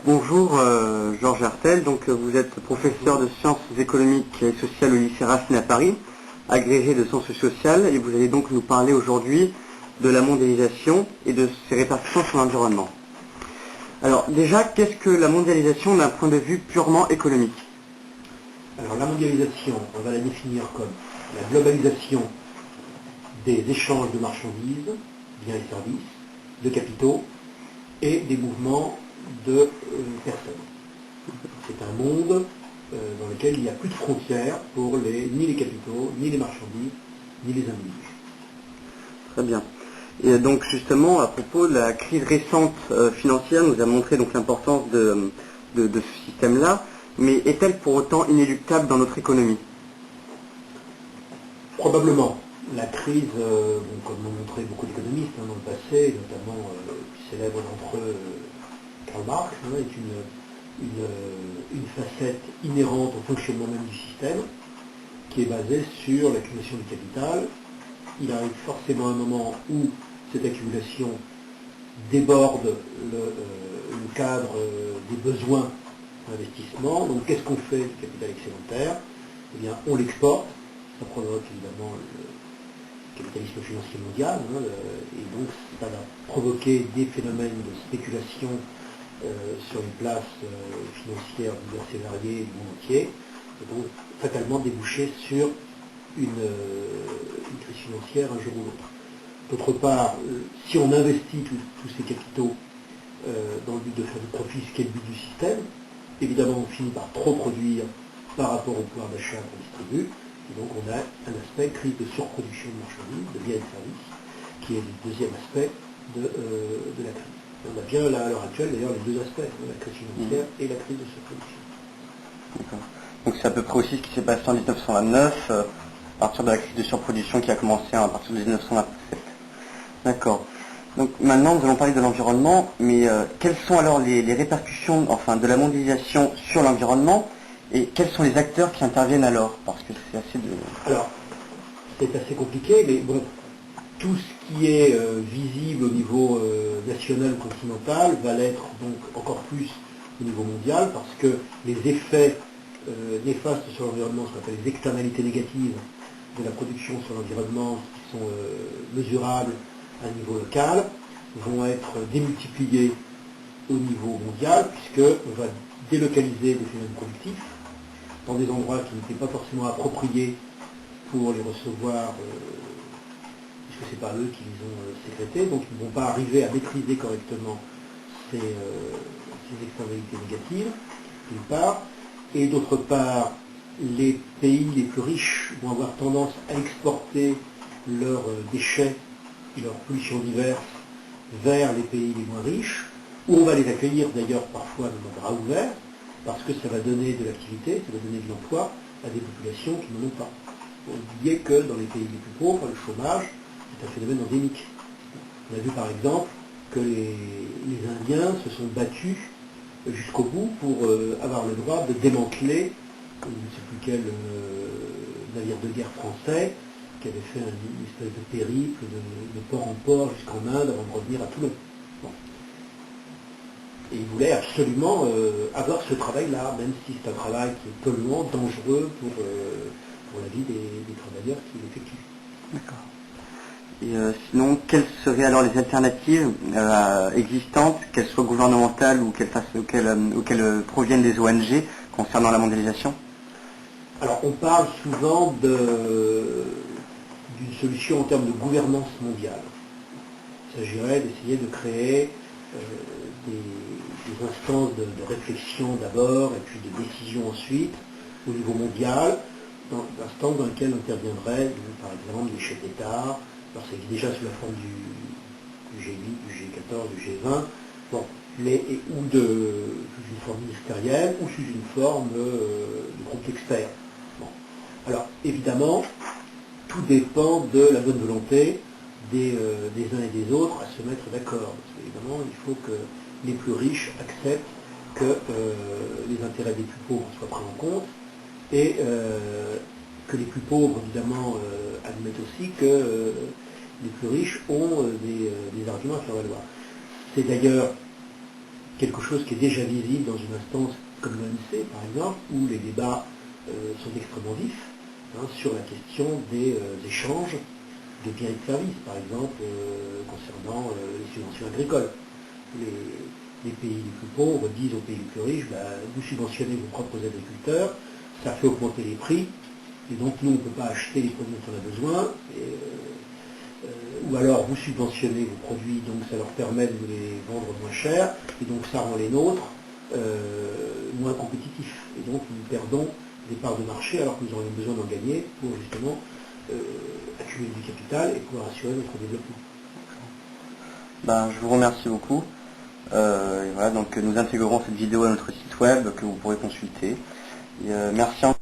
Bonjour, Georges Artel. Donc, vous êtes professeur de sciences économiques et sociales au lycée Racine à Paris, agrégé de sciences sociales, et vous allez donc nous parler aujourd'hui de la mondialisation et de ses répercussions sur l'environnement. Alors, déjà, qu'est-ce que la mondialisation d'un point de vue purement économique? Alors, la mondialisation, on va la définir comme la globalisation des échanges de marchandises, biens et services, de capitaux et des mouvements de personnes. C'est un monde dans lequel il n'y a plus de frontières pour ni les capitaux, ni les marchandises, ni les individus. Très bien. Et donc justement, à propos de la crise récente financière, nous a montré donc l'importance de ce système-là, mais est-elle pour autant inéluctable dans notre économie? Probablement. La crise, comme l'ont montré beaucoup d'économistes dans le passé, notamment le plus célèbre d'entre eux, Karl Marx, est une facette inhérente au fonctionnement même du système, qui est basée sur l'accumulation du capital. Il arrive forcément un moment où cette accumulation déborde le cadre des besoins d'investissement. Donc qu'est-ce qu'on fait du capital excédentaire? Eh bien, on l'exporte. Ça provoque évidemment le capitalisme financier mondial, et donc ça va provoquer des phénomènes de spéculation sur les places financières diverses et variées du monde entier, et donc fatalement déboucher sur une crise financière un jour ou l'autre. D'autre part, si on investit tous ces capitaux dans le but de faire du profit, ce qui est le but du système, évidemment on finit par trop produire par rapport au pouvoir d'achat qu'on distribue, et donc on a un aspect crise de surproduction de marchandises, de biens et de services, qui est le deuxième aspect de la crise. On a bien à l'heure actuelle d'ailleurs les deux aspects, la crise financière et la crise de surproduction. D'accord. Donc c'est à peu près aussi ce qui s'est passé en 1929, à partir de la crise de surproduction qui a commencé à partir de 1927. D'accord. Donc maintenant nous allons parler de l'environnement, mais quelles sont alors les répercussions de la mondialisation sur l'environnement, et quels sont les acteurs qui interviennent alors? Parce que c'est assez de... Alors, c'est assez compliqué, mais bon, tout ce qui est visible au niveau national ou continental va l'être donc encore plus au niveau mondial, parce que les effets néfastes sur l'environnement, ce qu'on appelle les externalités négatives de la production sur l'environnement, qui sont mesurables à un niveau local, vont être démultipliés au niveau mondial, puisqu'on va délocaliser des phénomènes productifs dans des endroits qui n'étaient pas forcément appropriés pour les recevoir, puisque ce n'est pas eux qui les ont sécrétés, donc ils ne vont pas arriver à maîtriser correctement ces externalités négatives, d'une part, et d'autre part, les pays les plus riches vont avoir tendance à exporter leurs déchets et leurs pollutions diverses vers les pays les moins riches, où on va les accueillir d'ailleurs parfois de bras ouverts, parce que ça va donner de l'activité, ça va donner de l'emploi à des populations qui n'en ont pas. Il faut oublier que dans les pays les plus pauvres, le chômage est un phénomène endémique. On a vu par exemple que les Indiens se sont battus jusqu'au bout pour avoir le droit de démanteler, je ne sais plus quel navire de guerre français, qui avait fait une espèce de périple de port en port jusqu'en Inde avant de revenir à Toulon. Bon. Et ils voulaient absolument avoir ce travail-là, même si c'est un travail qui est polluant, dangereux pour la vie des travailleurs qui l'effectuent. D'accord. Et sinon, quelles seraient alors les alternatives existantes, qu'elles soient gouvernementales ou qu'elles proviennent des ONG concernant la mondialisation? Alors, on parle souvent d'une solution en termes de gouvernance mondiale. Il s'agirait d'essayer de créer des instances de réflexion d'abord et puis de décision ensuite au niveau mondial, instances dans lesquelles interviendraient par exemple des chefs d'État, alors c'est déjà sous la forme du G8, du G14, du G20, bon, ou sous une forme ministérielle ou sous une forme de groupe d'experts. Bon. Alors évidemment, tout dépend de la bonne volonté des uns et des autres à se mettre d'accord. Parce qu'évidemment, il faut que les plus riches acceptent que les intérêts des plus pauvres soient pris en compte et que les plus pauvres, évidemment, admettent aussi que les plus riches ont des arguments à faire valoir. C'est d'ailleurs quelque chose qui est déjà visible dans une instance comme l'OMC, par exemple, où les débats sont extrêmement vifs sur la question des échanges de biens et de services, par exemple, concernant les subventions agricoles. Les pays les plus pauvres disent aux pays les plus riches, vous subventionnez vos propres agriculteurs, ça fait augmenter les prix, et donc nous on ne peut pas acheter les produits dont on a besoin, ou alors vous subventionnez vos produits, donc ça leur permet de vous les vendre moins cher, et donc ça rend les nôtres moins compétitifs. Et donc nous perdons des parts de marché alors que nous aurions besoin d'en gagner pour justement accumuler du capital et pouvoir assurer notre développement. Je vous remercie beaucoup. Et voilà, donc nous intégrerons cette vidéo à notre site web que vous pourrez consulter. Et, merci.